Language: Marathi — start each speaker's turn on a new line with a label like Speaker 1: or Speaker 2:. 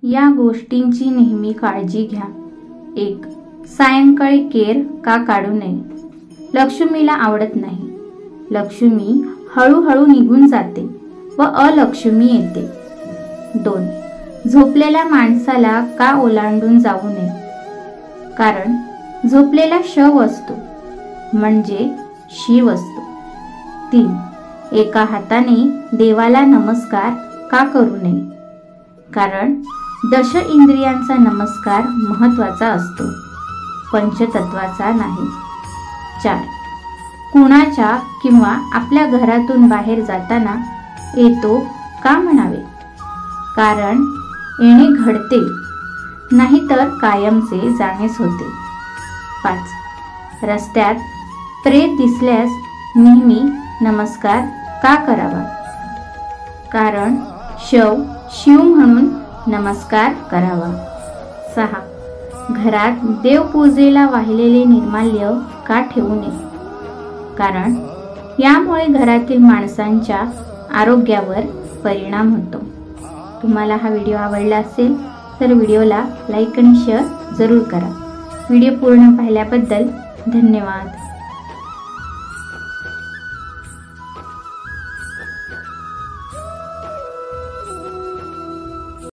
Speaker 1: या गोष्टींची नेहमी काळजी घ्या. 1. सायंकाळी केर का काढू नये. लक्ष्मीला आवडत नाही. लक्ष्मी हळूहळू निघून जाते व अलक्ष्मी येते. 2. झोपलेल्या माणसाला का ओलांडून जाऊ नये. कारण झोपलेला शव असतो म्हणजे शिव असतो. 3. एका हाताने देवाला नमस्कार का करू नये. कारण दश इंद्रियांचा नमस्कार महत्त्वाचा असतो, पंचतत्वाचा नाही. 4. कुणाच्या किंवा आपल्या घरातून बाहेर जाताना येतो का म्हणावे. कारण येणे घडते, नाहीतर कायमचे जाणेच होते. 5. रस्त्यात प्रेत दिसल्यास नेहमी नमस्कार का करावा. कारण शव शिव म्हणून नमस्कार करावा. 6. घरात देवपूजेला वाहिलेले निर्माल्य का ठेवू नये. कारण यामुळे घरातील माणसांच्या आरोग्यावर परिणाम होतो. तुम्हाला हा व्हिडिओ आवडला असेल तर व्हिडिओला लाईक आणि शेअर जरूर करा. व्हिडिओ पूर्ण पाहिल्याबद्दल धन्यवाद.